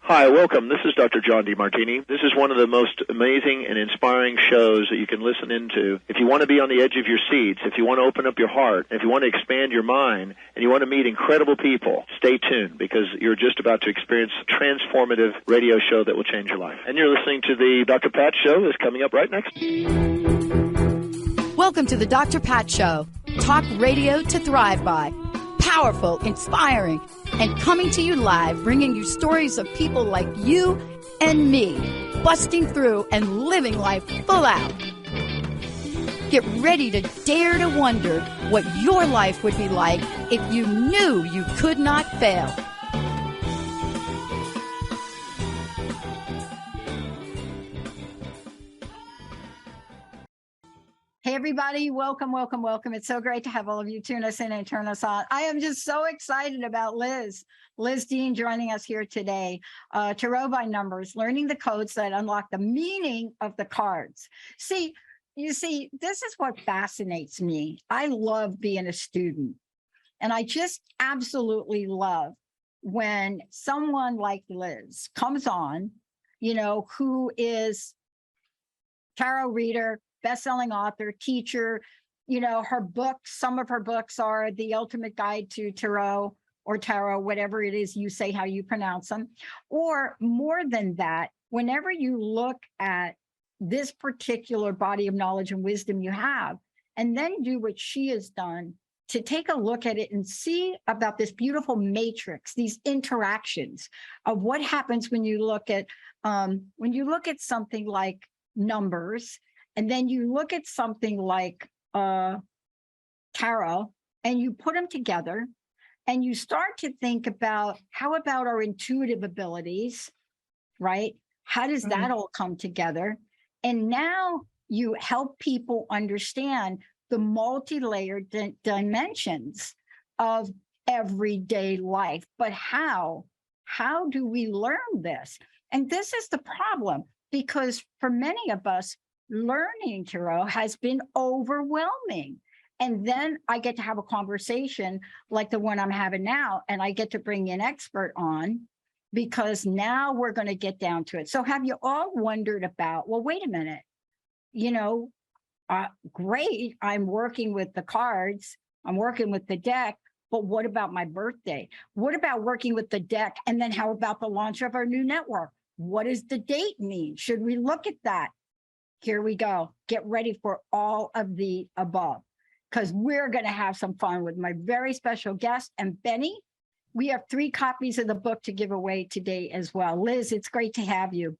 Hi, welcome. This is Dr. John DeMartini. This is one of the most amazing and inspiring shows that you can listen into. If you want to be on the edge of your seats, if you want to open up your heart, if you want to expand your mind, and you want to meet incredible people, stay tuned because you're just about to experience a transformative radio show that will change your life. And you're listening to the Dr. Pat Show that's coming up right next. Welcome to the Dr. Pat Show. Talk radio to thrive by. Powerful, inspiring, and coming to you live, bringing you stories of people like you and me, busting through and living life full out. Get ready to dare to wonder what your life would be like if you knew you could not fail. Hey, everybody. Welcome, welcome, welcome. It's so great to have all of you tune us in and turn us on. I am just so excited about Liz Dean joining us here today. Tarot by Numbers, learning the codes that unlock the meaning of the cards. You see, this is what fascinates me. I love being a student. And I just absolutely love when someone like Liz comes on, who is tarot reader, best-selling author, teacher. Her books, some of her books are The Ultimate Guide to Tarot or Tarot, whatever it is you say, how you pronounce them. Or more than that, whenever you look at this particular body of knowledge and wisdom you have, and then do what she has done to take a look at it and see about this beautiful matrix, these interactions of what happens when you look at something like numbers. And then you look at something like tarot and you put them together and you start to think about how about our intuitive abilities, right? How does that all come together? And now you help people understand the multi-layered dimensions of everyday life. But how do we learn this? And this is the problem, because for many of us, learning tarot has been overwhelming. And then I get to have a conversation like the one I'm having now, and I get to bring an expert on because now we're going to get down to it. So have you all wondered about, well, wait a minute, great, I'm working with the cards, I'm working with the deck, but what about my birthday? What about working with the deck? And then how about the launch of our new network? What does the date mean? Should we look at that? Here we go. Get ready for all of the above, because we're going to have some fun with my very special guest. And Benny, we have 3 copies of the book to give away today as well. Liz, it's great to have you.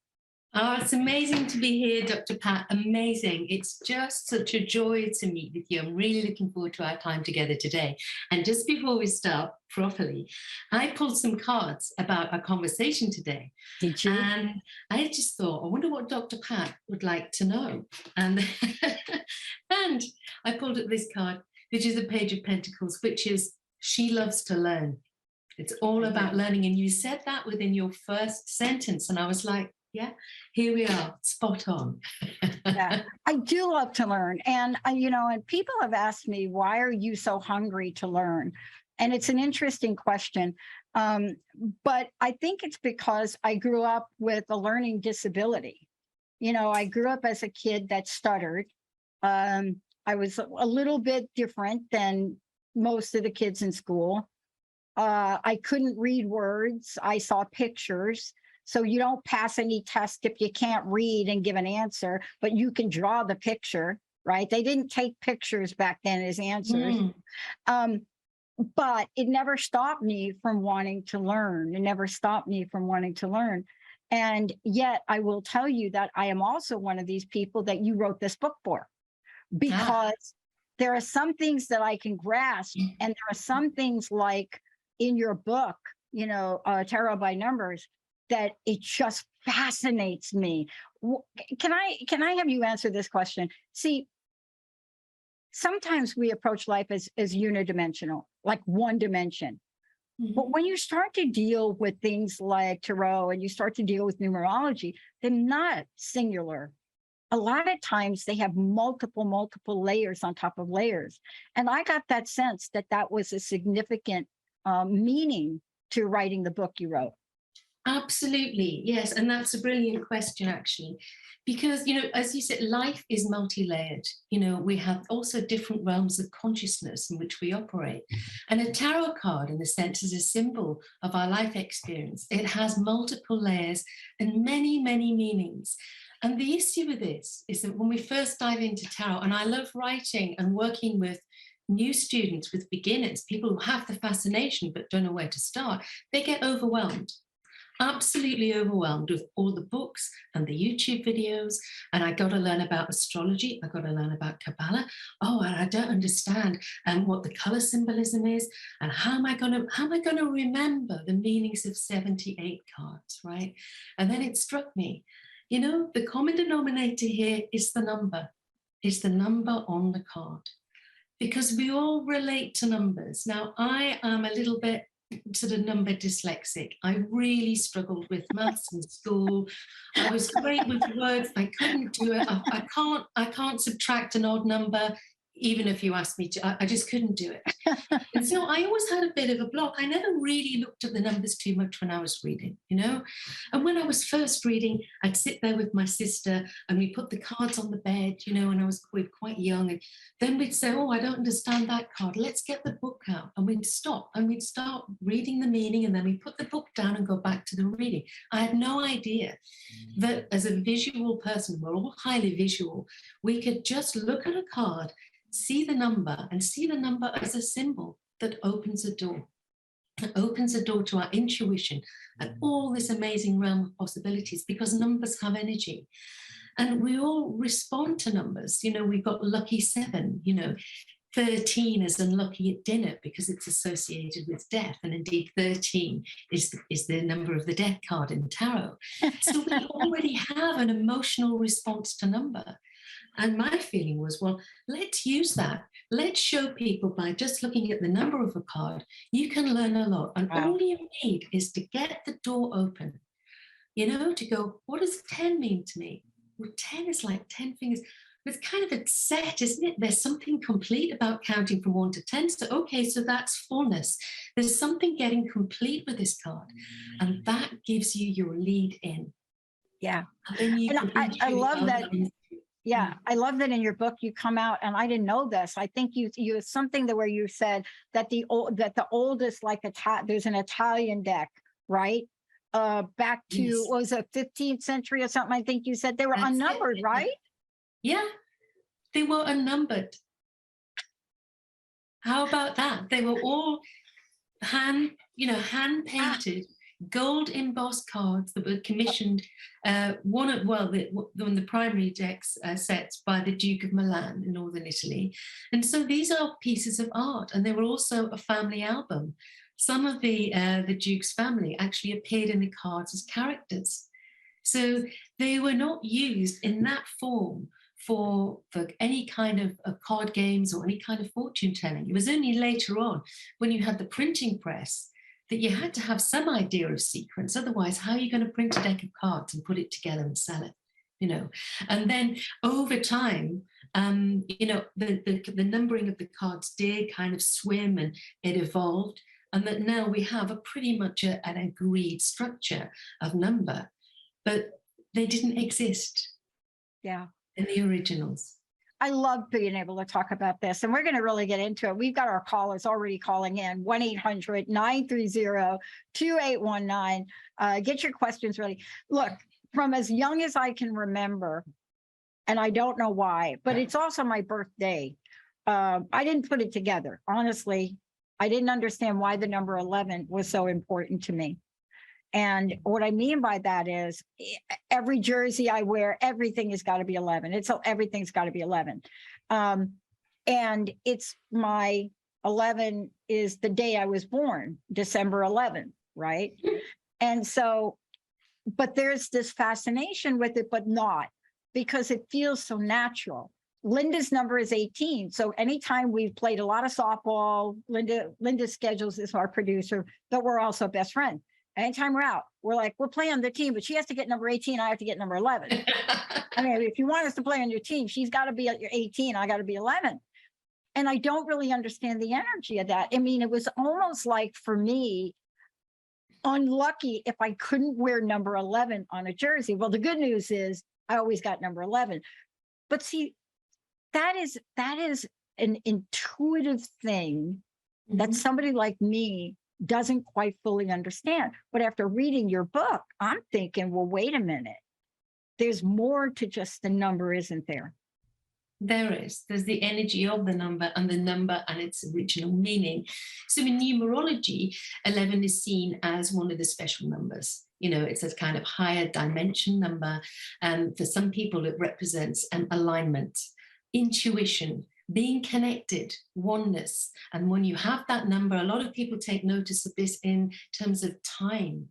Oh, it's amazing to be here, Dr. Pat. Amazing. It's just such a joy to meet with you. I'm really looking forward to our time together today. And just before we start properly, I pulled some cards about our conversation today. Did you? And I just thought, I wonder what Dr. Pat would like to know. And, and I pulled up this card, which is a Page of Pentacles, which is she loves to learn. It's all about learning. And you said that within your first sentence. And I was like, yeah, here we are, spot on. Yeah, I do love to learn. And, and people have asked me, why are you so hungry to learn? And it's an interesting question. But I think it's because I grew up with a learning disability. I grew up as a kid that stuttered. I was a little bit different than most of the kids in school. I couldn't read words. I saw pictures. So you don't pass any test if you can't read and give an answer, but you can draw the picture, right? They didn't take pictures back then as answers. But it never stopped me from wanting to learn. It never stopped me from wanting to learn. And yet I will tell you that I am also one of these people that you wrote this book for, because there are some things that I can grasp. And there are some things like in your book, Tarot by Numbers, that it just fascinates me. Can I have you answer this question? See, sometimes we approach life as unidimensional, like one dimension. But when you start to deal with things like tarot and you start to deal with numerology, they're not singular. A lot of times they have multiple layers on top of layers. And I got that sense that was a significant meaning to writing the book you wrote. Absolutely, yes. And that's a brilliant question, actually, because, as you said, life is multi-layered. We have also different realms of consciousness in which we operate. And a tarot card, in a sense, is a symbol of our life experience. It has multiple layers and many, many meanings. And the issue with this is that when we first dive into tarot, and I love writing and working with new students, with beginners, people who have the fascination but don't know where to start, they get overwhelmed, absolutely overwhelmed with all the books and the YouTube videos. And I got to learn about astrology. I got to learn about Kabbalah. Oh, and I don't understand what the color symbolism is. And how am I going to remember the meanings of 78 cards, right? And then it struck me, the common denominator here is the number. Is the number on the card. Because we all relate to numbers. Now, I am a little bit sort of number dyslexic. I really struggled with maths in school. I was great with words. I couldn't do it. I can't subtract an odd number, even if you asked me to. I just couldn't do it. And so I always had a bit of a block. I never really looked at the numbers too much when I was reading, And when I was first reading, I'd sit there with my sister and we put the cards on the bed, and we were quite young. And then we'd say, oh, I don't understand that card. Let's get the book out. And we'd stop and we'd start reading the meaning. And then we put the book down and go back to the reading. I had no idea that as a visual person, we're all highly visual, we could just look at a card, see the number, and see the number as a symbol that opens a door. It opens a door to our intuition and all this amazing realm of possibilities, because numbers have energy. And we all respond to numbers. We've got lucky 7, 13 is unlucky at dinner because it's associated with death. And indeed, 13 is the number of the death card in tarot. So we already have an emotional response to number. And my feeling was, well, let's use that. Let's show people by just looking at the number of a card, you can learn a lot. And all you need is to get the door open, to go, what does 10 mean to me? Well, 10 is like 10 fingers. It's kind of a set, isn't it? There's something complete about counting from 1 to 10. So, okay, so that's fullness. There's something getting complete with this card. And that gives you your lead in. Yeah. And then you I love that. Yeah, I love that in your book you come out, and I didn't know this. I think you something where you said that the oldest, like there's an Italian deck, right? Back to what was it, 15th century or something? I think you said they were unnumbered, right? Yeah, they were unnumbered. How about that? They were all hand painted. Gold embossed cards that were commissioned, the primary decks sets by the Duke of Milan in northern Italy. And so these are pieces of art, and they were also a family album. Some of the Duke's family actually appeared in the cards as characters. So they were not used in that form for any kind of card games or any kind of fortune telling. It was only later on, when you had the printing press, that you had to have some idea of sequence. Otherwise, how are you going to print a deck of cards and put it together and sell it? And then over time, the numbering of the cards did kind of swim, and it evolved. And that now we have a pretty much an agreed structure of number, but they didn't exist. Yeah. In the originals. I love being able to talk about this, and we're going to really get into it. We've got our callers already calling in, 1-800-930-2819. Get your questions ready. Look, from as young as I can remember, and I don't know why, but it's also my birthday. I didn't put it together. Honestly, I didn't understand why the number 11 was so important to me. And what I mean by that is every jersey I wear, everything has got to be 11. Everything's got to be 11. And it's my 11 is the day I was born, December 11th, right? And so, but there's this fascination with it, but not, because it feels so natural. Linda's number is 18. So anytime we've played a lot of softball, Linda schedules is our producer, but we're also best friends. Anytime we're out, we're playing on the team, but she has to get number 18. I have to get number 11. I mean, if you want us to play on your team, she's got to be at your 18. I got to be 11. And I don't really understand the energy of that. I mean, it was almost like, for me, unlucky if I couldn't wear number 11 on a jersey. Well, the good news is I always got number 11. But see, that is an intuitive thing that somebody like me doesn't quite fully understand. But after reading your book, I'm thinking, well, wait a minute. There's more to just the number, isn't there? There is. There's the energy of the number and its original meaning. So in numerology, 11 is seen as one of the special numbers. You know, it's a kind of higher dimension number. And for some people, it represents an alignment, intuition, being connected, oneness. And when you have that number, a lot of people take notice of this in terms of time.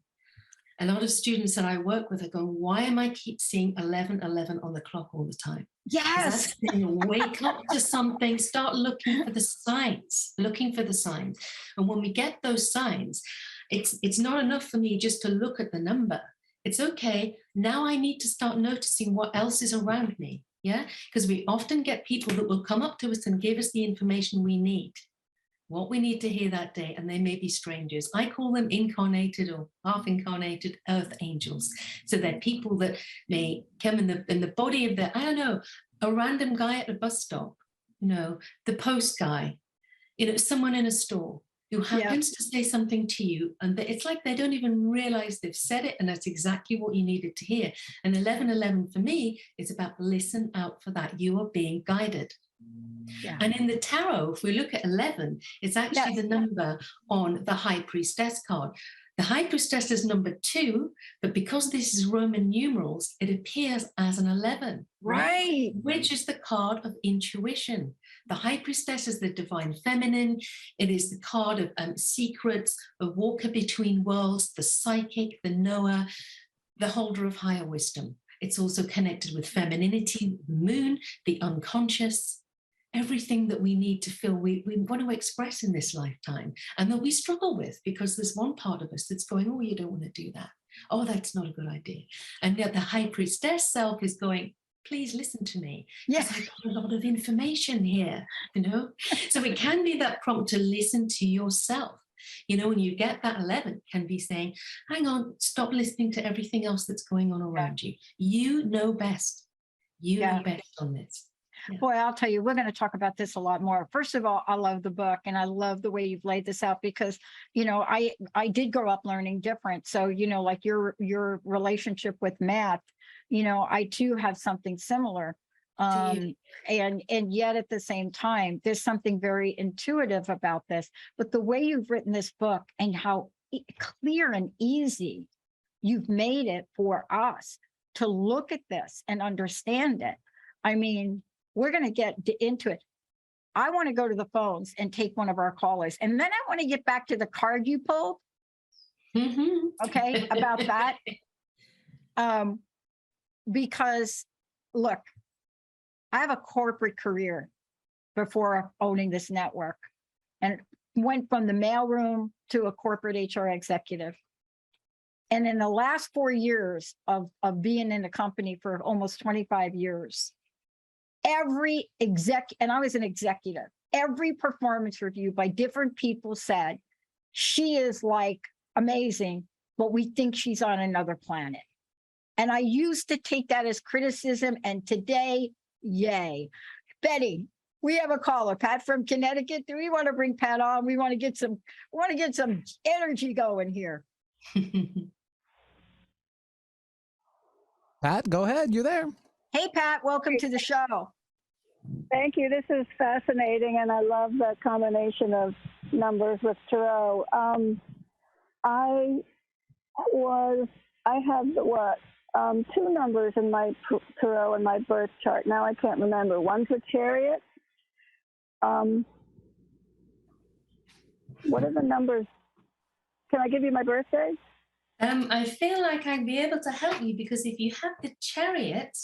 A lot of students that I work with are going, why am I keep seeing 11:11 on the clock all the time? Yes. Wake up to something, start looking for the signs, And when we get those signs, it's not enough for me just to look at the number. It's okay. Now I need to start noticing what else is around me. Yeah. Because we often get people that will come up to us and give us the information we need, what we need to hear that day, and they may be strangers. I call them incarnated or half-incarnated earth angels. So they're people that may come in the body of I don't know, a random guy at a bus stop, you know, the post guy, you know, someone in a store who happens to say something to you, and it's like they don't even realize they've said it, and that's exactly what you needed to hear. And 11:11 for me is about listen out for that. You are being guided. Yeah. And in the tarot, if we look at 11, it's actually the number on the High Priestess card. The High Priestess is number 2, but because this is Roman numerals, it appears as an 11. Right. Which is the card of intuition. The High Priestess is the divine feminine. It is the card of secrets, the walker between worlds, the psychic, the knower, the holder of higher wisdom. It's also connected with femininity, the moon, the unconscious, everything that we need to feel we want to express in this lifetime, and that we struggle with, because there's one part of us that's going, oh, you don't want to do that. Oh, that's not a good idea. And yet the High Priestess self is going, please listen to me. Yes, I've got a lot of information here, you know? So it can be that prompt to listen to yourself. You know, when you get that 11, can be saying, hang on, stop listening to everything else that's going on around you. You know best. You know best on this. Yeah. Boy, I'll tell you, we're going to talk about this a lot more. First of all, I love the book, and I love the way you've laid this out, because, you know, I did grow up learning different. So, you know, like your relationship with math, you know, I too have something similar. And yet at the same time, there's something very intuitive about this. But the way you've written this book and how clear and easy you've made it for us to look at this and understand it. I mean, we're going to get into it. I want to go to the phones and take one of our callers. And then I want to get back to the card you pulled. Okay, about that. Because, look, I have a corporate career before owning this network, and went from the mailroom to a corporate HR executive. And in the last 4 years of being in the company for almost 25 years, every and I was an executive, every performance review by different people said, she is like amazing, but we think she's on another planet. And I used to take that as criticism. And today, yay. Betty, we have a caller, Pat from Connecticut. Do we want to bring Pat on? We want to get some energy going here. Pat, go ahead. You're there. Hey, Pat, welcome to the show. Thank you. This is fascinating, and I love the combination of numbers with tarot. I have two numbers in my tarot and my birth chart. Now I can't remember. One's a chariot. What are the numbers? Can I give you my birthday? I feel like I'd be able to help you, because if you have the chariot.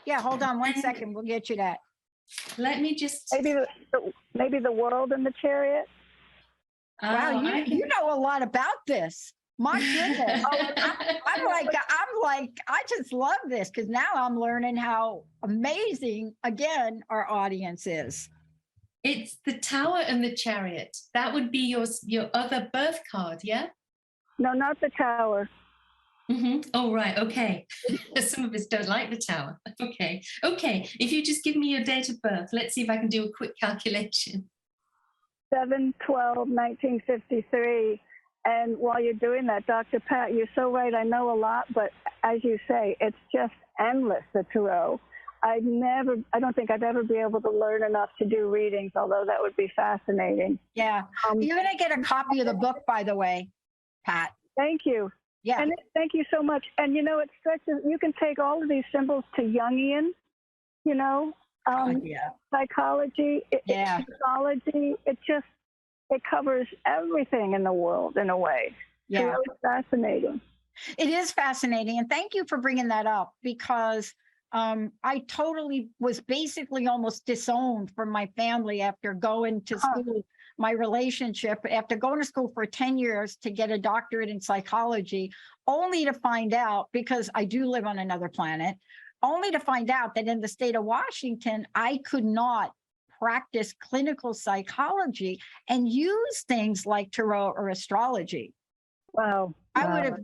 Yeah, hold on 1 second. We'll get you that. Let me just. Maybe the world in the chariot. Wow, you know a lot about this. My goodness. I'm like, I just love this, because now I'm learning how amazing, again, our audience is. It's the Tower and the Chariot. That would be your other birth card, yeah? No, not the tower. Oh, right. Okay. Some of us don't like the tower. Okay. Okay. If you just give me your date of birth, let's see if I can do a quick calculation. 7/12/1953. And while you're doing that, Dr. Pat, you're so right. I know a lot, but as you say, it's just endless, the tarot. I don't think I'd ever be able to learn enough to do readings, although that would be fascinating. Yeah. You're going to get a copy of the book, by the way, Pat. Thank you. Yeah. And thank you so much. And, you know, it stretches, you can take all of these symbols to Jungian, you know, psychology, psychology. It covers everything in the world in a way. Yeah. It's really fascinating. It is fascinating. And thank you for bringing that up, because I totally was basically almost disowned from my family after going to school. My relationship, after going to school for 10 years to get a doctorate in psychology, only to find out, because I do live on another planet, only to find out that in the state of Washington, I could not practice clinical psychology and use things like tarot or astrology. Wow. I would have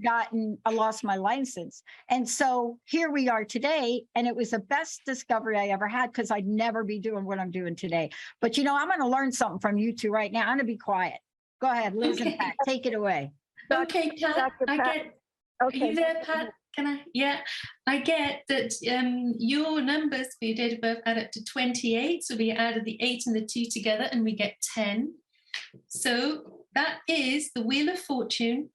lost my license. And so here we are today. And it was the best discovery I ever had, because I'd never be doing what I'm doing today. But, you know, I'm going to learn something from you two right now. I'm going to be quiet. Go ahead, Liz and Pat, take it away. Okay, Pat, I get, are you there, Pat? Can I? Yeah, I get that your numbers for your date of birth add up to 28. So we added the 8 and the 2 together and we get 10. So that is the Wheel of Fortune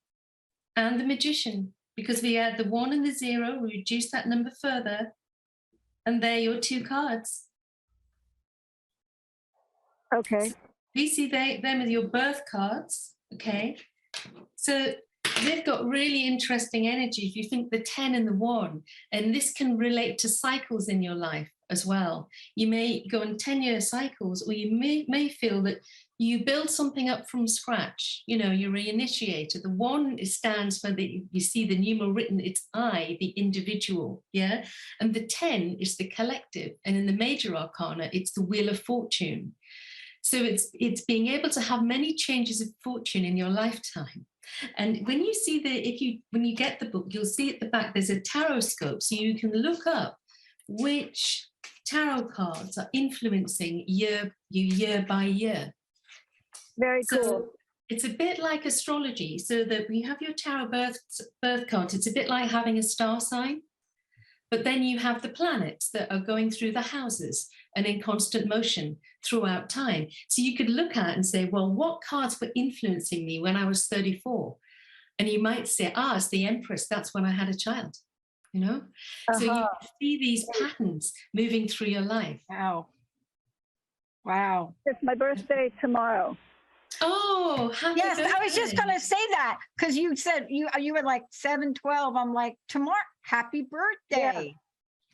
and the Magician, because we add the 1 and the 0, we reduce that number further, and they're your 2 cards. Okay. You see them as your birth cards, okay? So they've got really interesting energy. If you think the 10 and the 1, and this can relate to cycles in your life as well. You may go on 10-year cycles, or you may feel that you build something up from scratch. You know, you're reinitiated. The 1 stands for you see the numeral written, it's I, the individual, yeah? And the 10 is the collective. And in the major arcana, it's the Wheel of Fortune. So it's being able to have many changes of fortune in your lifetime. And when you see when you get the book, you'll see at the back, there's a tarotscope. So you can look up which tarot cards are influencing you year by year. Very cool. So it's a bit like astrology. So that when you have your tarot birth card, it's a bit like having a star sign. But then you have the planets that are going through the houses and in constant motion throughout time. So you could look at and say, well, what cards were influencing me when I was 34? And you might say, it's the Empress. That's when I had a child, you know? So you see these patterns moving through your life. Wow. Wow. It's my birthday tomorrow. Oh, happy birthday. I was just going to say that, because you said you were like 7/12. I'm like, tomorrow, happy birthday.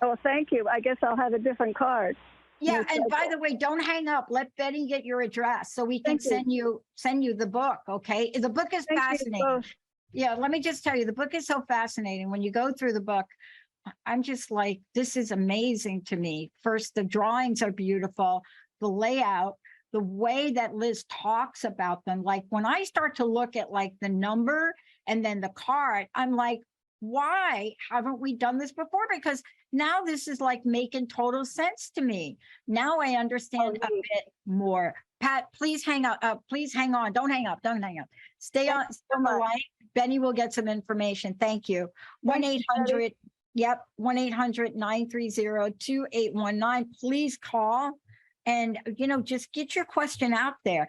Yeah. Oh, thank you. I guess I'll have a different card. Yeah, and by the way, don't hang up. Let Betty get your address so we can send you the book, okay? The book is fascinating. Yeah, let me just tell you, the book is so fascinating. When you go through the book, I'm just like, this is amazing to me. First, the drawings are beautiful, the layout, the way that Liz talks about them. Like when I start to look at like the number and then the card, I'm like, why haven't we done this before? Because now this is like making total sense to me. Now I understand a bit more. Pat, please hang up. Please hang on. Don't hang up. Don't hang up. Stay on the line. Benny will get some information. Thank you. 1-800. Yep. 1-800-930-2819. Please call and, you know, just get your question out there.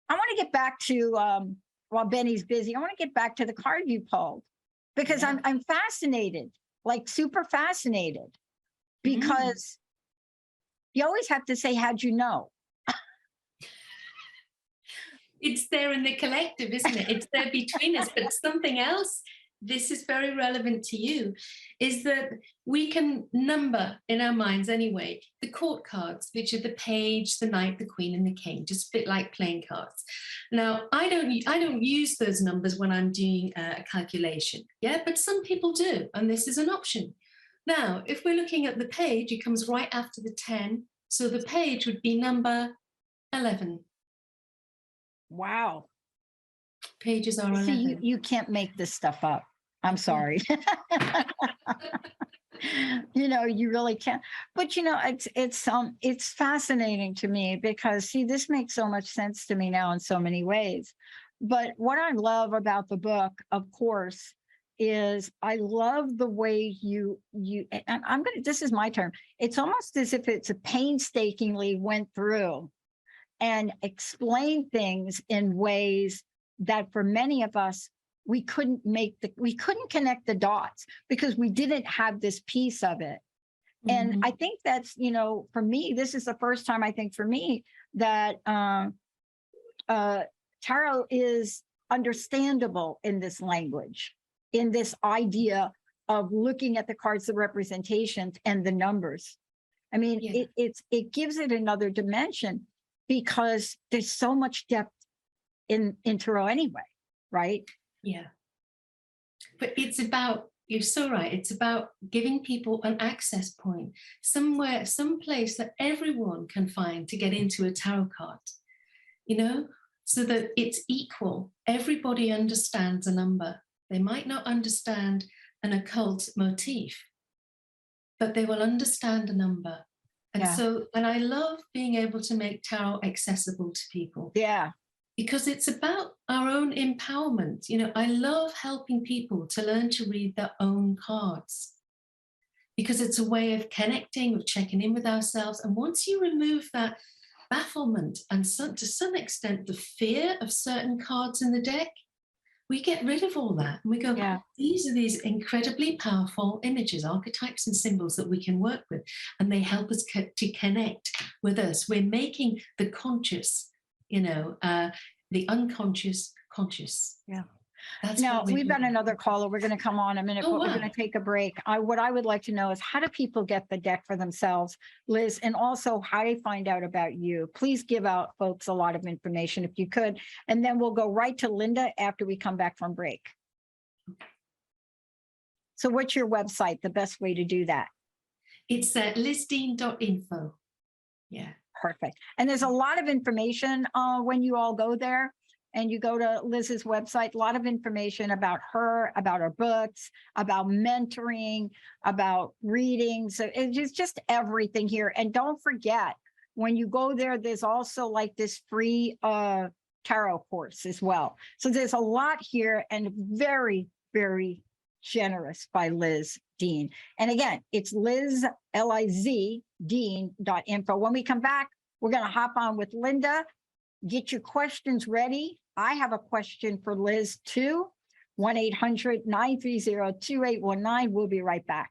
I want to get back to, while Benny's busy, I want to get back to the card you pulled, because I'm fascinated, like super fascinated, because you always have to say, how'd you know? It's there in the collective, isn't it? It's there between us. But something else, this is very relevant to you, is that we can number in our minds anyway the court cards, which are the page, the knight, the queen, and the king, just a bit like playing cards. Now, I don't use those numbers when I'm doing a calculation, but some people do, and this is an option. Now, if we're looking at the page, it comes right after the 10, so the page would be number 11. Wow. pages are See, 11. you can't make this stuff up. I'm sorry. You really can't. But it's fascinating to me because, see, this makes so much sense to me now in so many ways. But what I love about the book, of course, is I love the way you and this is my term. It's almost as if it's a painstakingly went through and explained things in ways that for many of us, we couldn't connect the dots because we didn't have this piece of it. And I think that's, for me, this is the first time I think for me that tarot is understandable in this language, in this idea of looking at the cards, the representations, and the numbers. I mean, it gives it another dimension because there's so much depth in tarot anyway, right? Yeah. But it's about, you're so right, it's about giving people an access point, somewhere, someplace that everyone can find to get into a tarot card, so that it's equal. Everybody understands a number. They might not understand an occult motif, but they will understand a number. And and I love being able to make tarot accessible to people. Yeah. Because it's about our own empowerment. I love helping people to learn to read their own cards because it's a way of connecting, of checking in with ourselves. And once you remove that bafflement and to some extent the fear of certain cards in the deck, we get rid of all that. And we go, these are these incredibly powerful images, archetypes and symbols that we can work with. And they help us to connect with us. We're making the conscious, the unconscious conscious. Yeah. That's now we've got another caller. We're going to come on a minute, but we're going to take a break. What I would like to know is, how do people get the deck for themselves, Liz, and also how do they find out about you? Please give out folks a lot of information if you could, and then we'll go right to Linda after we come back from break. So what's your website, the best way to do that? It's lizdean.info. Yeah. Perfect. And there's a lot of information when you all go there and you go to Liz's website, a lot of information about her books, about mentoring, about reading. So it's just everything here. And don't forget, when you go there, there's also like this free tarot course as well. So there's a lot here, and very, very generous by Liz Dean. And again, it's Liz, L-I-Z, Dean.info. When we come back, we're going to hop on with Linda. Get your questions ready. I have a question for Liz too. 1-800-930-2819. We'll be right back.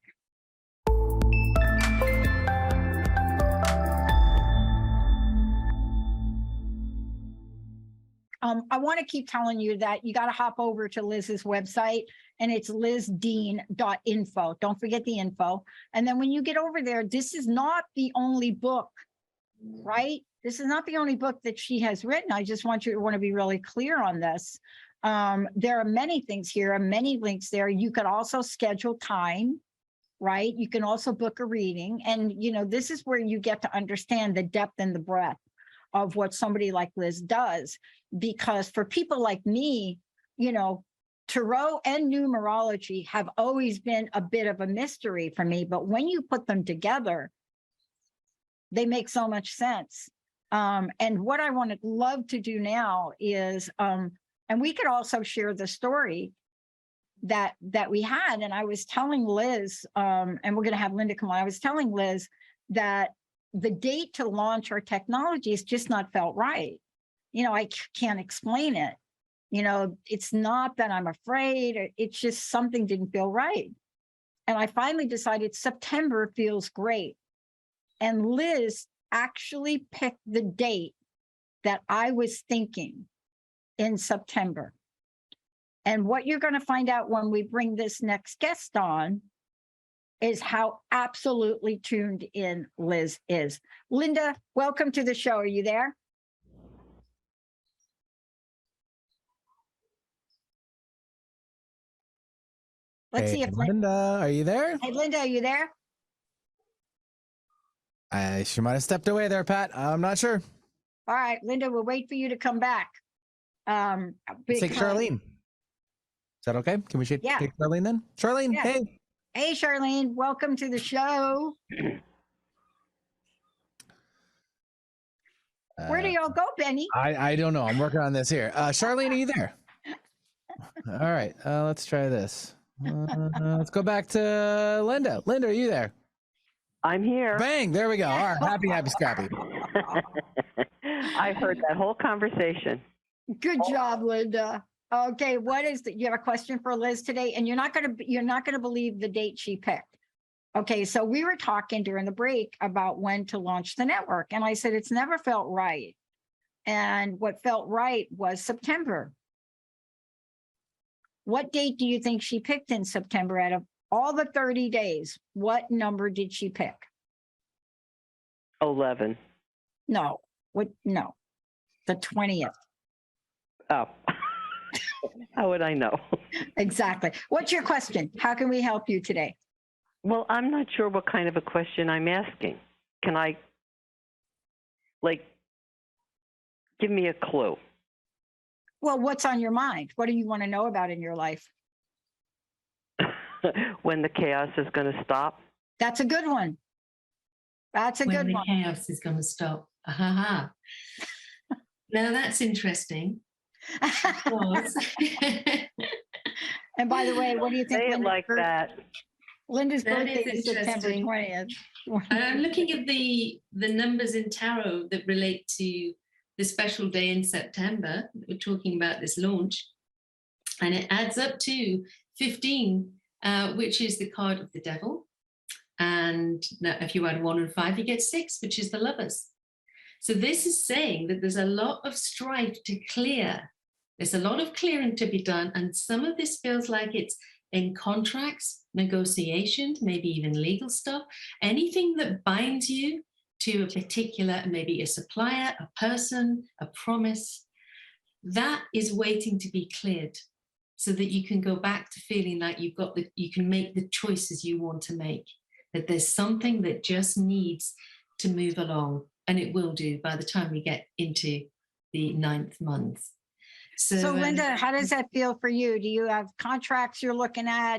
I want to keep telling you that you got to hop over to Liz's website, and it's lizdean.info. Don't forget the info. And then when you get over there, this is not the only book, right? This is not the only book that she has written. I just want to be really clear on this. There are many things here and many links there. You could also schedule time, right? You can also book a reading. And, this is where you get to understand the depth and the breadth of what somebody like Liz does. Because for people like me, tarot and numerology have always been a bit of a mystery for me. But when you put them together, they make so much sense. And what I love to do now is, and we could also share the story that we had. And I was telling Liz, and we're going to have Linda come on. I was telling Liz that the date to launch our technology has just not felt right. I can't explain it. It's not that I'm afraid. It's just something didn't feel right. And I finally decided September feels great. And Liz actually picked the date that I was thinking in September. And what you're going to find out when we bring this next guest on is how absolutely tuned in Liz is. Linda, welcome to the show. Are you there? Let's see if Linda, are you there? Hey, Linda, are you there? She might have stepped away there, Pat. I'm not sure. All right, Linda, we'll wait for you to come back. Let's take because- Charlene. Is that okay? Can we take Charlene then? Charlene, Yeah. hey. Hey, Charlene, welcome to the show. Where do y'all go, Benny? I don't know. I'm working on this here. Charlene, are you there? All right. Let's try this. Let's go back to Linda. Linda, are you there? I'm here. Bang. There we go. All right. Happy, scrappy. I heard that whole conversation. Good job, Linda. Okay, you have a question for Liz today, and you're not gonna believe the date she picked. Okay, so we were talking during the break about when to launch the network, and I said it's never felt right. And what felt right was September. What date do you think she picked in September out of all the 30 days? What number did she pick? 11. No, no, the 20th. Oh, how would I know? Exactly. What's your question? How can we help you today? Well, I'm not sure what kind of a question I'm asking. Can I, give me a clue? Well, what's on your mind? What do you want to know about in your life? When the chaos is going to stop? That's a good one. That's a When good the one. chaos is going to stop. Now that's interesting. Because And by the way, what do you think? Say it like that. Linda's That birthday is is September interesting. 20th. And I'm looking at the numbers in tarot that relate to the special day in September. We're talking about this launch, and it adds up to 15, which is the card of the devil. And now if you add 1 and 5, you get 6, which is the lovers. So this is saying that there's a lot of strife to clear. There's a lot of clearing to be done. And some of this feels like it's in contracts, negotiations, maybe even legal stuff, anything that binds you to a particular, maybe a supplier, a person, a promise, that is waiting to be cleared so that you can go back to feeling like you can make the choices you want to make, that there's something that just needs to move along, and it will do by the time we get into the 9th month. So Linda, how does that feel for you? Do you have contracts you're looking at?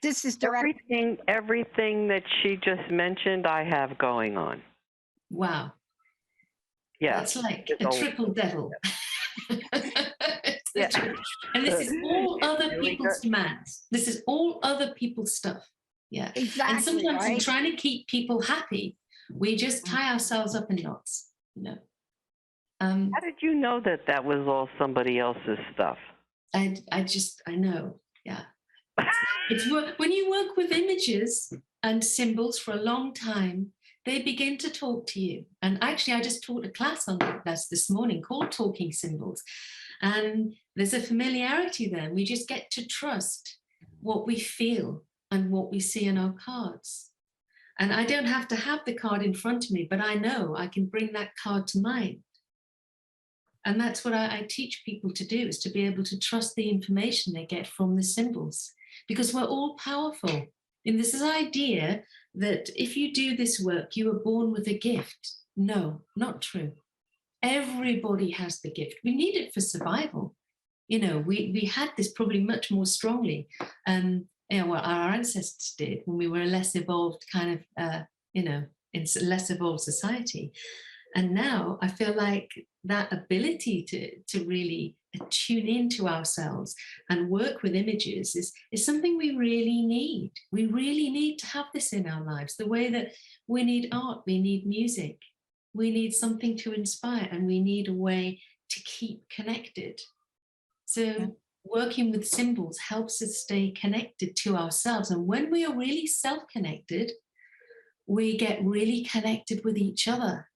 This is direct. Everything that she just mentioned, I have going on. Wow. Yeah. That's like a triple devil. Yeah. And this is all other people's demands. This is all other people's stuff. Yeah. Exactly. And sometimes in right? trying to keep people happy, we just tie ourselves up in knots, How did you know that was all somebody else's stuff? I know. Yeah. It's when you work with images and symbols for a long time, they begin to talk to you. And actually, I just taught a class on that this morning called Talking Symbols. And there's a familiarity there. We just get to trust what we feel and what we see in our cards. And I don't have to have the card in front of me, but I know I can bring that card to mind. And that's what I teach people to do, is to be able to trust the information they get from the symbols, because we're all powerful. And this is idea that if you do this work, you were born with a gift. No, not true. Everybody has the gift. We need it for survival. We had this probably much more strongly. What our ancestors did when we were a less evolved kind of, in a less evolved society. And now I feel like that ability to really tune into ourselves and work with images is something we really need. We really need to have this in our lives, the way that we need art, we need music, we need something to inspire, and we need a way to keep connected. So working with symbols helps us stay connected to ourselves. And when we are really self-connected, we get really connected with each other.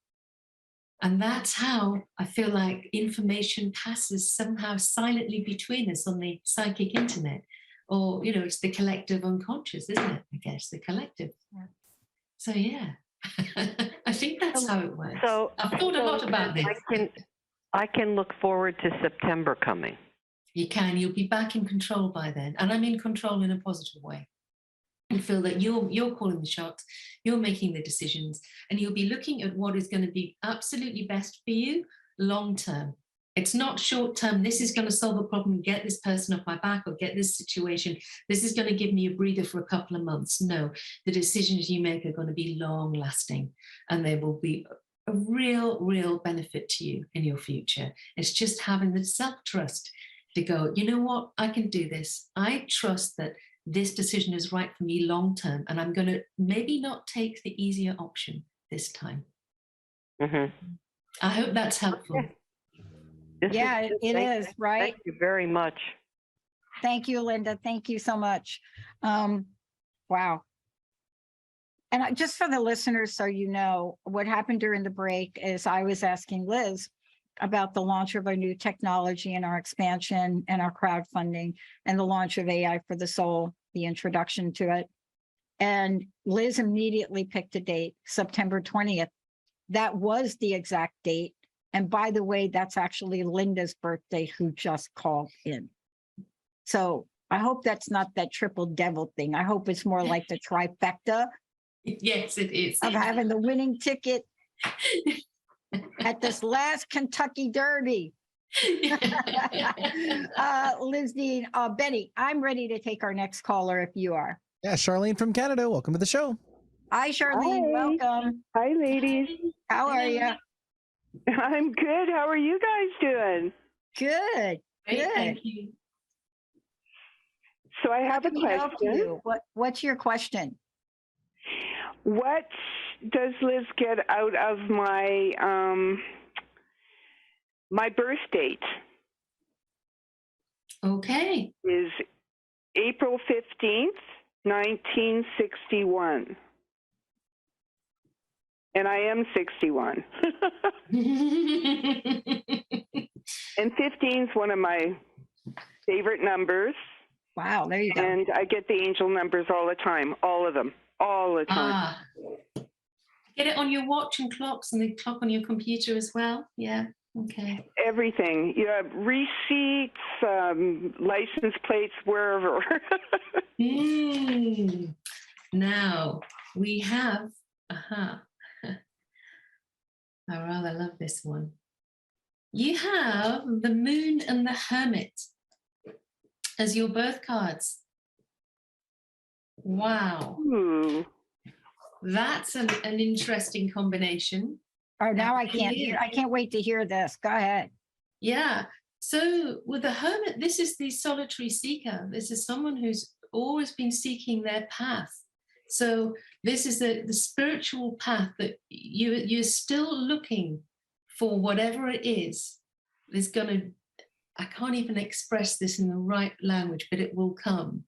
And that's how I feel like information passes somehow silently between us on the psychic internet. Or, it's the collective unconscious, isn't it? I guess the collective. Yeah. So, yeah, I think that's how it works. So I've thought a lot about this. I can look forward to September coming. You can. You'll be back in control by then. And I'm in control in a positive way. You feel that you're calling the shots, you're making the decisions, and you'll be looking at what is going to be absolutely best for you long term. It's not short term. This is going to solve a problem, get this person off my back or get this situation. This is going to give me a breather for a couple of months. No, the decisions you make are going to be long lasting and they will be a real benefit to you in your future. It's just having the self-trust to go, you know what, I can do this. I trust that this decision is right for me long term, and I'm going to maybe not take the easier option this time. Mm-hmm. I hope that's helpful. Yeah, it is, right? Thank you very much. Thank you, Linda. Thank you so much. Wow. And just for the listeners, so you know, what happened during the break is I was asking Liz about the launch of our new technology and our expansion and our crowdfunding and the launch of AI for the Soul, the introduction to it. And Liz immediately picked a date, September 20th. That was the exact date. And by the way, that's actually Linda's birthday, who just called in. So I hope that's not that triple devil thing. I hope it's more like the trifecta. Yes, it is. Of having the winning ticket at this last Kentucky Derby. Liz Dean, Betty, I'm ready to take our next caller if you are. Yeah, Charlene from Canada. Welcome to the show. Hi, Charlene. Hi. Welcome. Hi, ladies. How are you? I'm good. How are you guys doing? Good. Great, Good. thank you. So I have a How can we help question. you? What's your question? What does Liz get out of my my birth date? Okay. Is April 15th, 1961. And I am 61. And 15 is one of my favorite numbers. Wow, there you go. And I get the angel numbers all the time, all of them, all the time. Get it on your watch and clocks and the clock on your computer as well? Yeah, okay. Everything. You have receipts, license plates, wherever. Now, we have, I rather love this one. You have the Moon and the Hermit as your birth cards. Wow. Ooh. That's an interesting combination. Oh, now I can't wait to hear this. Go ahead. Yeah. So with the Hermit, this is the solitary seeker. This is someone who's always been seeking their path. So this is the spiritual path that you're still looking for, whatever it is. There's I can't even express this in the right language, but it will come.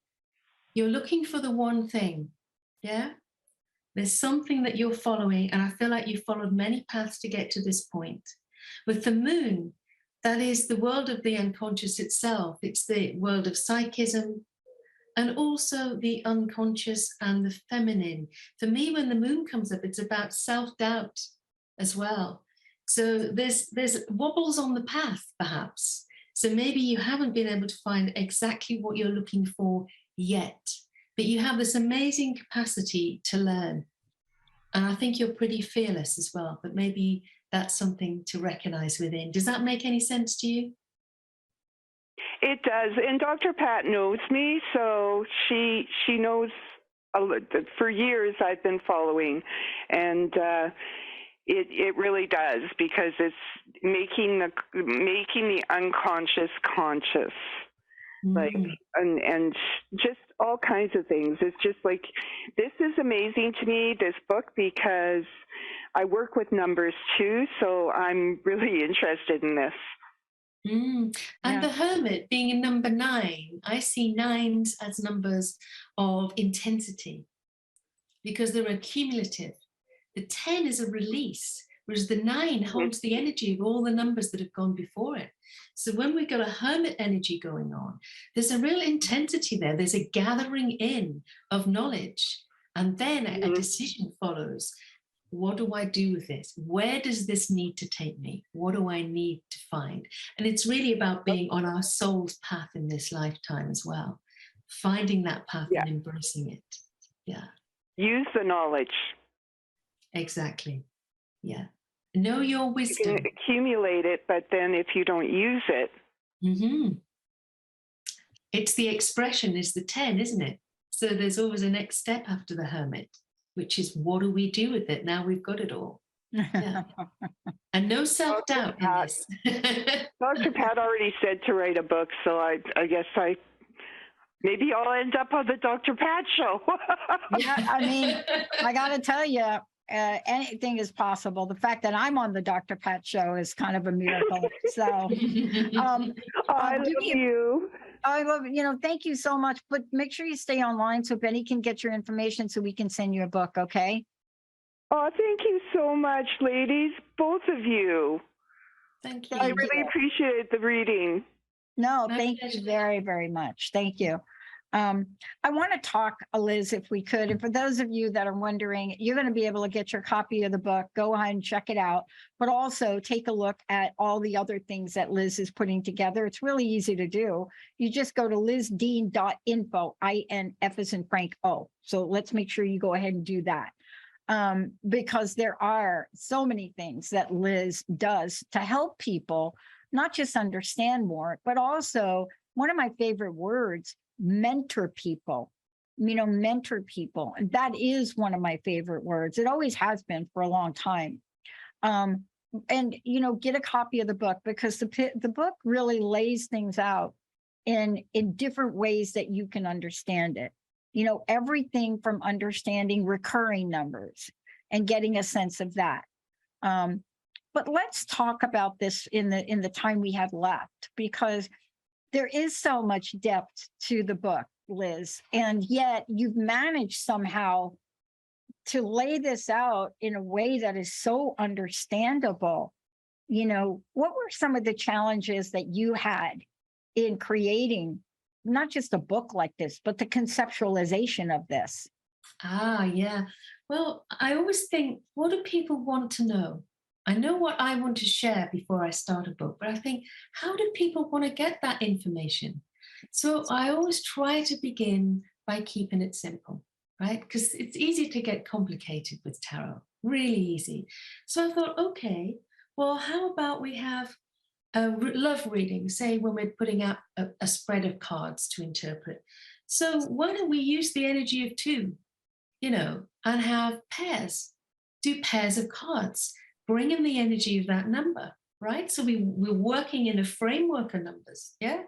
You're looking for the one thing. Yeah. There's something that you're following, and I feel like you've followed many paths to get to this point. With the Moon, that is the world of the unconscious itself. It's the world of psychism and also the unconscious and the feminine. For me, when the Moon comes up, it's about self-doubt as well. So there's wobbles on the path, perhaps. So maybe you haven't been able to find exactly what you're looking for yet, but you have this amazing capacity to learn. And I think you're pretty fearless as well, but maybe that's something to recognize within. Does that make any sense to you? It does. And Dr. Pat knows me, so she knows for years I've been following. And it really does, because it's making the unconscious conscious. Like, and just all kinds of things. It's just like, this is amazing to me, this book, because I work with numbers too, so I'm really interested in this. And the Hermit being a number 9, I see 9s as numbers of intensity because they're accumulative. The 10 is a release, whereas the 9 holds the energy of all the numbers that have gone before it. So when we've got a Hermit energy going on, there's a real intensity there. There's a gathering in of knowledge, and then a decision follows. What do I do with this? Where does this need to take me? What do I need to find? And it's really about being on our soul's path in this lifetime as well, finding that path and embracing it. Yeah. Use the knowledge. Exactly. Yeah. Know your You wisdom. can accumulate it, but then if you don't use it, It's the expression is the 10, isn't it? So there's always a next step after the hermit, which is what do we do with it now we've got it all? Yeah. And no self-doubt in this. Dr. Pat already said to write a book, so I guess maybe I'll end up on the Dr. Pat show. Yeah, I mean, I got to tell you, anything is possible. The fact that I'm on the Dr. Pat show is kind of a miracle. So, I love you. I love, thank you so much. But make sure you stay online so Benny can get your information so we can send you a book, okay? Oh, thank you so much, ladies, both of you. Thank you. I really appreciate the reading. No, thank you very, very much. Thank you. I want to talk, Liz, if we could. And for those of you that are wondering, you're going to be able to get your copy of the book. Go ahead and check it out. But also take a look at all the other things that Liz is putting together. It's really easy to do. You just go to lizdean.info, INF as in Frank O. So let's make sure you go ahead and do that. Because there are so many things that Liz does to help people not just understand more, but also one of my favorite words, mentor people. Mentor people. And that is one of my favorite words. It always has been for a long time. And get a copy of the book because the book really lays things out in different ways that you can understand it. Everything from understanding recurring numbers and getting a sense of that. But let's talk about this in the time we have left, because there is so much depth to the book, Liz, and yet you've managed somehow to lay this out in a way that is so understandable. What were some of the challenges that you had in creating not just a book like this, but the conceptualization of this? Yeah. Well, I always think, what do people want to know? I know what I want to share before I start a book, but I think, how do people want to get that information? So I always try to begin by keeping it simple, right? Because it's easy to get complicated with tarot, really easy. So I thought, okay, well, how about we have a love reading, say when we're putting out a spread of cards to interpret. So why don't we use the energy of two, and have pairs, do pairs of cards, bring in the energy of that number, right? So we're working in a framework of numbers, yeah?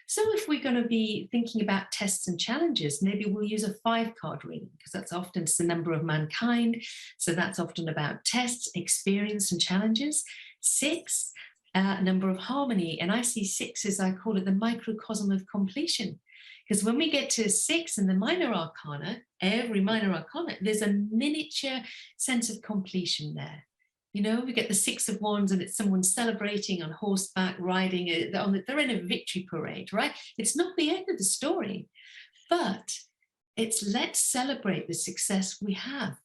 So if we're going to be thinking about tests and challenges, maybe we'll use a 5-card reading because that's often the number of mankind. So that's often about tests, experience, and challenges. 6, number of harmony. And I see 6 as, I call it the microcosm of completion. Because when we get to 6 in the minor arcana, every minor arcana, there's a miniature sense of completion there. We get the 6 of Wands and it's someone celebrating on horseback, riding, they're in a victory parade, right? It's not the end of the story, but it's let's celebrate the success we have,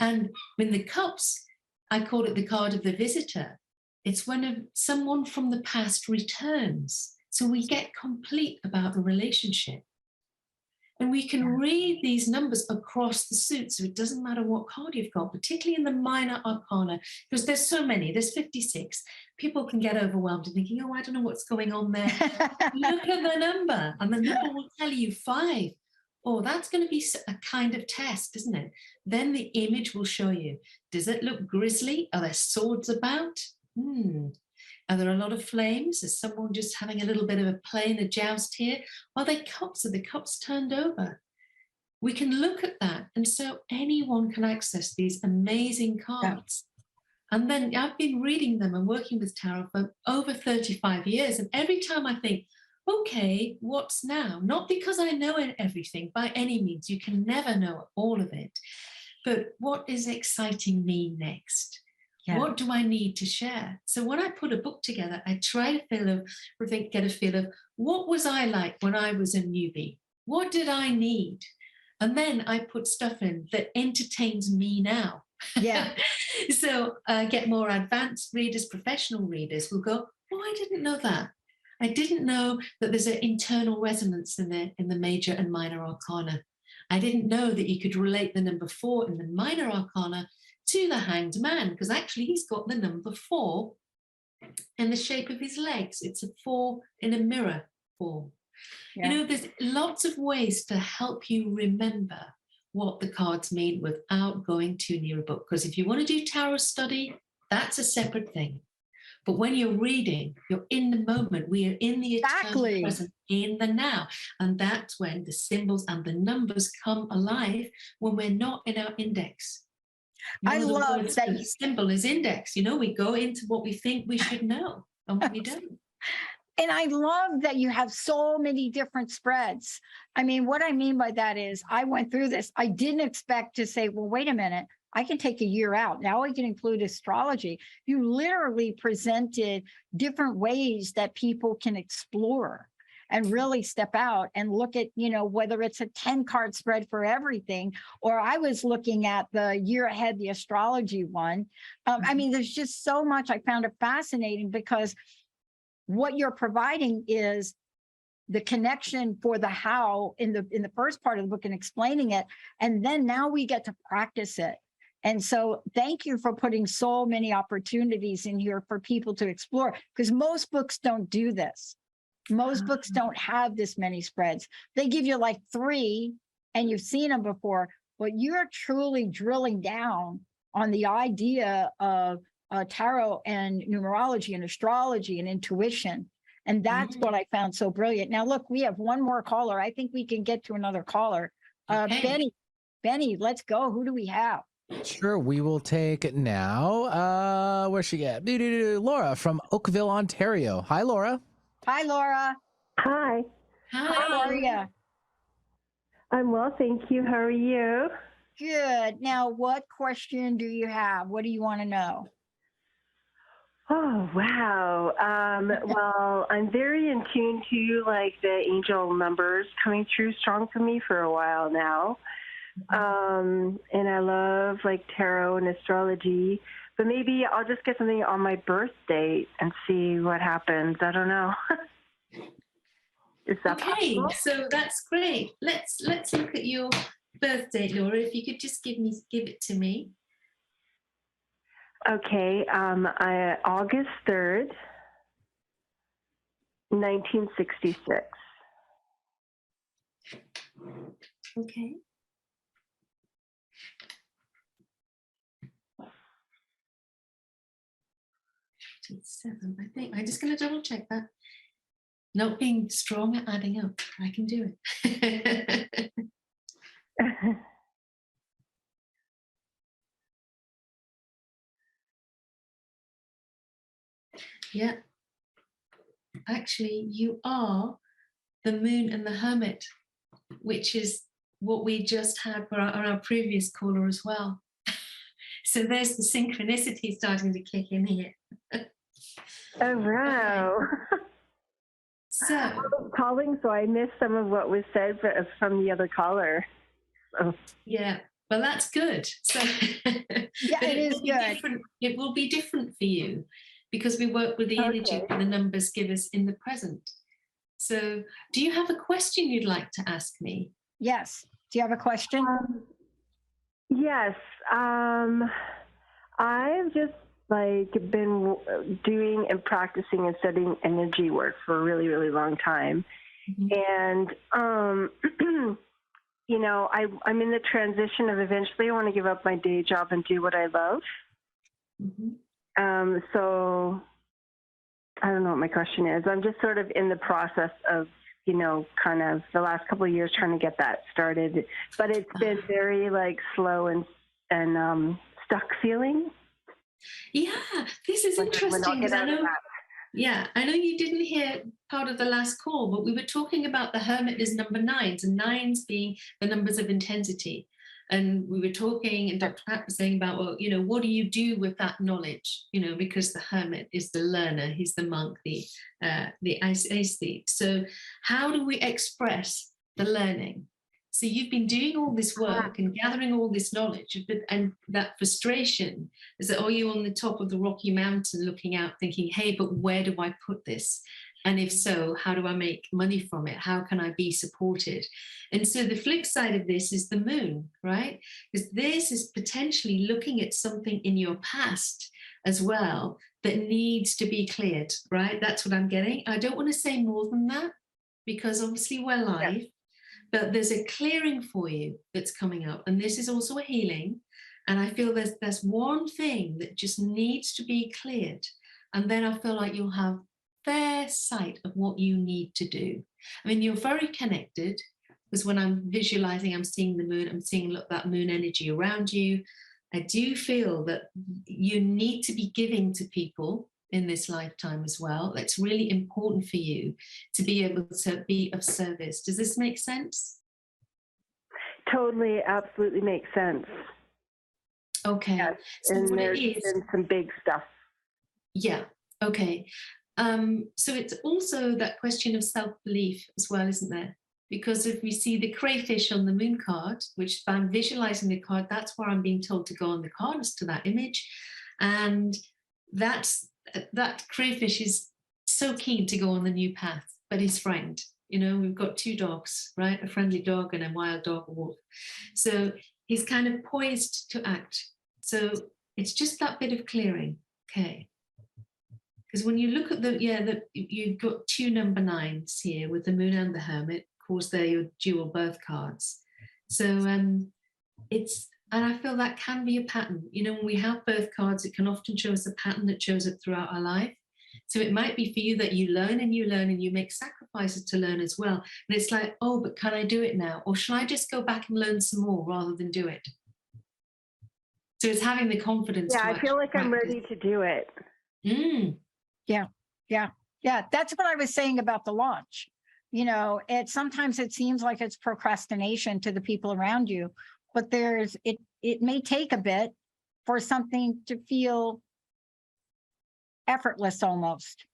And when the cups, I call it the card of the visitor. It's when someone from the past returns. So we get complete about the relationship. And we can read these numbers across the suit. So it doesn't matter what card you've got, particularly in the minor arcana, because there's so many, there's 56. People can get overwhelmed and thinking, I don't know what's going on there. Look at the number, and the number will tell you 5. Oh, that's going to be a kind of test, isn't it? Then the image will show you. Does it look grisly? Are there swords about? Are there a lot of flames? Is someone just having a little bit of a play in a joust here? Are they cups? Are the cups turned over? We can look at that. And so anyone can access these amazing cards. Yeah. And then I've been reading them and working with tarot for over 35 years. And every time I think, okay, what's now? Not because I know everything by any means. You can never know all of it. But what is exciting me next? Yeah. What do I need to share? So when I put a book together, I try to get a feel of what was I like when I was a newbie? What did I need? And then I put stuff in that entertains me now. Yeah. So get more advanced readers, professional readers will go, I didn't know that. I didn't know that there's an internal resonance in the major and minor arcana. I didn't know that you could relate the number 4 in the minor arcana to the hanged man, because actually he's got the number 4 in the shape of his legs. It's a 4 in a mirror form. Yeah. You know, there's lots of ways to help you remember what the cards mean without going too near a book. Because if you want to do tarot study, that's a separate thing. But when you're reading, you're in the moment. We are in the eternal present, in the now. And that's when the symbols and the numbers come alive, when we're not in our index. I love that the symbol is index. You know, we go into what we think we should know and what we don't. And I love that you have so many different spreads. I mean, what I mean by that is I went through this. I didn't expect to say, well, wait a minute, I can take a year out. Now I can include astrology. You literally presented different ways that people can explore and really step out and look at, you know, whether it's a 10-card spread for everything, or I was looking at the year ahead, the astrology one. I mean, there's just so much. I found it fascinating because what you're providing is the connection for the how in the first part of the book and explaining it. And then now we get to practice it. And so thank you for putting so many opportunities in here for people to explore, because most books don't do this. Most books don't have this many spreads. They give you like 3 and you've seen them before, but you're truly drilling down on the idea of tarot and numerology and astrology and intuition. And that's what I found so brilliant. Now, look, we have one more caller. I think we can get to another caller. Okay. Benny, let's go. Who do we have? Sure, we will take it now. Where's she at? Laura from Oakville, Ontario. Hi, Laura. Hi, Laura. Hi. Hi. How are you? I'm well, thank you. How are you? Good. Now, what question do you have? What do you want to know? Oh, wow. Well, I'm very in tune to like the angel numbers coming through strong for me for a while now. And I love like tarot and astrology, but maybe I'll just get something on my birth date and see what happens. I don't know. Is that possible? So that's great. Let's look at your birth date, Laura. If you could just give it to me. Okay, August 3rd, 1966. Okay. Seven, I think. I'm just going to double check that. Not being strong at adding up. I can do it. Yeah. Actually, you are the moon and the hermit, which is what we just had for our previous caller as well. So there's the synchronicity starting to kick in here. Oh, wow. So I was calling, so I missed some of what was said from the other caller. So. Yeah, well, that's good. So Yeah, it is good. It will be different for you because we work with the energy that the numbers give us in the present. So do you have a question you'd like to ask me? Yes. Do you have a question? Yes. I've just like been doing and practicing and studying energy work for a really, really long time. And, you know, I'm in the transition of eventually I want to give up my day job and do what I love. So I don't know what my question is. I'm just sort of in the process of, you know, kind of the last couple of years trying to get that started, but it's been very like slow and stuck feeling. Yeah, this is interesting because I know. Yeah, I know you didn't hear part of the last call, but we were talking about the hermit as number 9s, and 9s being the numbers of intensity. And we were talking, and Dr. Pat was saying about, well, you know, what do you do with that knowledge? You know, because the hermit is the learner, he's the monk, the aesthete. So how do we express the learning? So you've been doing all this work and gathering all this knowledge, and that frustration is that, are you on the top of the Rocky Mountain looking out thinking, hey, but where do I put this? And if so, how do I make money from it? How can I be supported? And so the flip side of this is the moon, right? Because this is potentially looking at something in your past as well that needs to be cleared, right? That's what I'm getting. I don't want to say more than that because obviously we're live, but there's a clearing for you that's coming up. And this is also a healing. And I feel there's one thing that just needs to be cleared. And then I feel like you'll have fair sight of what you need to do. I mean, you're very connected because when I'm visualizing, I'm seeing the moon, I'm seeing, look, that moon energy around you. I do feel that you need to be giving to people in this lifetime as well. That's really important for you to be able to be of service. Does this make sense? Totally, absolutely makes sense. Okay. Yes. So And what there's it is, been some big stuff. yeah, okay. So it's also that question of self-belief as well, isn't there? Because if we see the crayfish on the moon card, which I'm visualizing the card, that's where I'm being told to go on the card, is to that image. And that crayfish is so keen to go on the new path, but he's frightened. You know, we've got two dogs, right? A friendly dog and a wild dog, a wolf. So he's kind of poised to act. So it's just that bit of clearing, okay? Because when you look at you've got two number 9s here with the moon and the hermit. Of course, they're your dual birth cards. So and I feel that can be a pattern. You know, when we have birth cards, it can often show us a pattern that shows up throughout our life. So it might be for you that you learn and you make sacrifices to learn as well. And it's like, oh, but can I do it now? Or should I just go back and learn some more rather than do it? So it's having the confidence. Yeah, I feel like I'm ready to do it. Yeah. That's what I was saying about the launch. You know, sometimes it seems like it's procrastination to the people around you, but it may take a bit for something to feel effortless almost,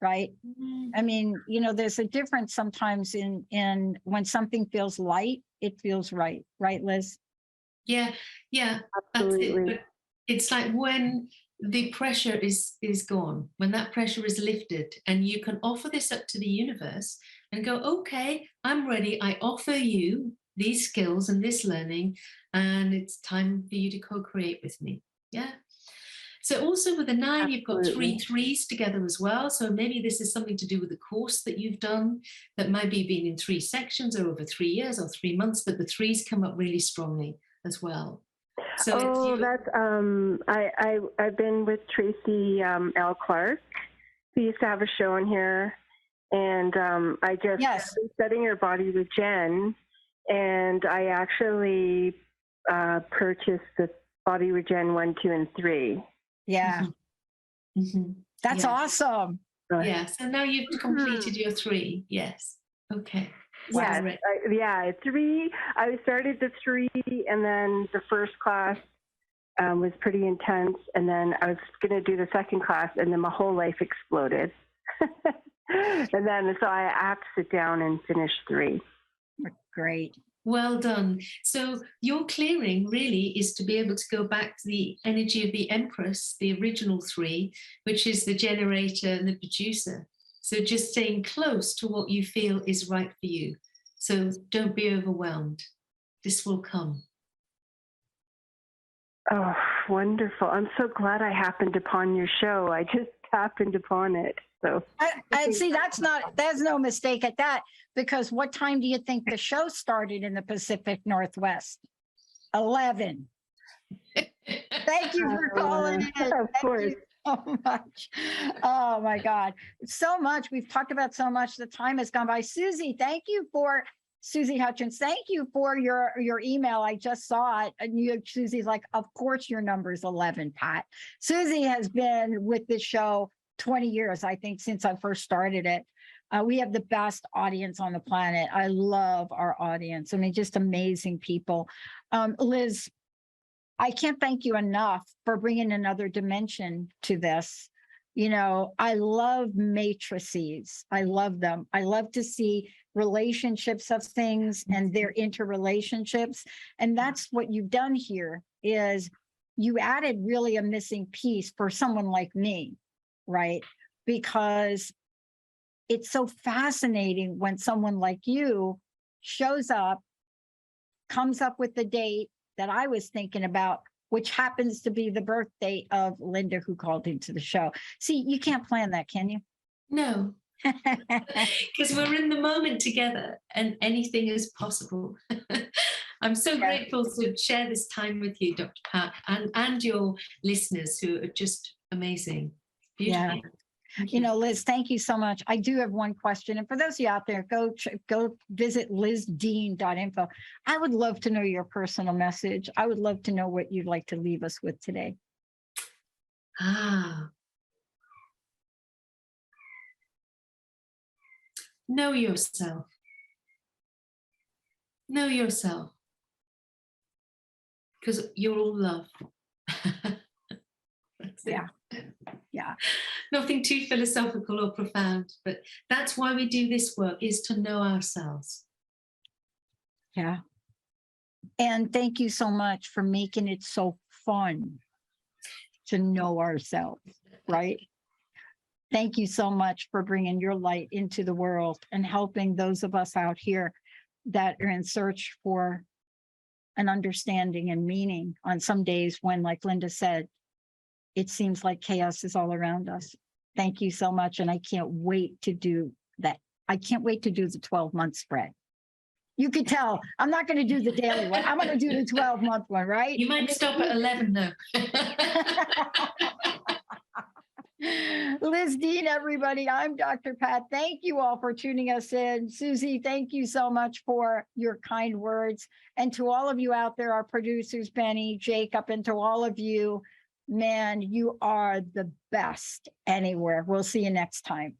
right? I mean, you know, there's a difference sometimes in when something feels light, it feels right, Liz? Yeah, Absolutely. that's it. But it's like when the pressure is gone, when that pressure is lifted, and you can offer this up to the universe and go, okay, I'm ready. I offer you these skills and this learning, and it's time for you to co-create with me. Yeah. So also with the 9, you've got 3 3s together as well. So maybe this is something to do with the course that you've done that might be been in 3 sections or over 3 years or 3 months, but the 3s come up really strongly as well. So that's I've been with Tracy L. Clark. We used to have a show on here, and I just started studying her body with Jen, and I actually purchased the body with Jen 1, 2, and 3. Yeah. That's awesome. Yeah. So now you've completed your 3. Yes. Okay. Yes. 3. I started the 3, and then the first class was pretty intense, and then I was going to do the second class, and then my whole life exploded. And then so I have to sit down and finish 3. Great. Well done. So your clearing really is to be able to go back to the energy of the Empress, the original 3, which is the generator and the producer. So just staying close to what you feel is right for you. So don't be overwhelmed. This will come. Oh, wonderful. I'm so glad I happened upon your show. I just happened upon it. So I see there's no mistake at that, because what time do you think the show started in the Pacific Northwest? 11. Thank you for calling in. Of course. So much. Oh my God. So much. We've talked about so much. The time has gone by. Susie Hutchins, thank you for your email. I just saw it. And Susie's like, of course your number's 11, Pat. Susie has been with this show 20 years, I think, since I first started it. We have the best audience on the planet. I love our audience. I mean, just amazing people. Liz, I can't thank you enough for bringing another dimension to this. You know, I love matrices. I love them. I love to see relationships of things and their interrelationships. And that's what you've done here, is you added really a missing piece for someone like me, right? Because it's so fascinating when someone like you shows up, comes up with the date that I was thinking about, which happens to be the birthday of Linda, who called into the show. See, you can't plan that, can you? No, because we're in the moment together and anything is possible. I'm so grateful to share this time with you, Dr. Pat, and your listeners who are just amazing. Beautiful. Yeah. You know, Liz, thank you so much. I do have one question. And for those of you out there, go visit lizdean.info. I would love to know your personal message. I would love to know what you'd like to leave us with today. Know yourself. Know yourself. Because you're all love. Yeah. Yeah. Nothing too philosophical or profound, but that's why we do this work, is to know ourselves. Yeah. And thank you so much for making it so fun to know ourselves, right? Thank you so much for bringing your light into the world and helping those of us out here that are in search for an understanding and meaning on some days when, like Linda said, it seems like chaos is all around us. Thank you so much. And I can't wait to do that. I can't wait to do the 12-month spread. You can tell I'm not going to do the daily one. I'm going to do the 12-month one, right? You might stop at 11 though. Liz Dean, everybody. I'm Dr. Pat. Thank you all for tuning us in. Susie, thank you so much for your kind words. And to all of you out there, our producers, Benny, Jacob, and to all of you, man, you are the best anywhere. We'll see you next time.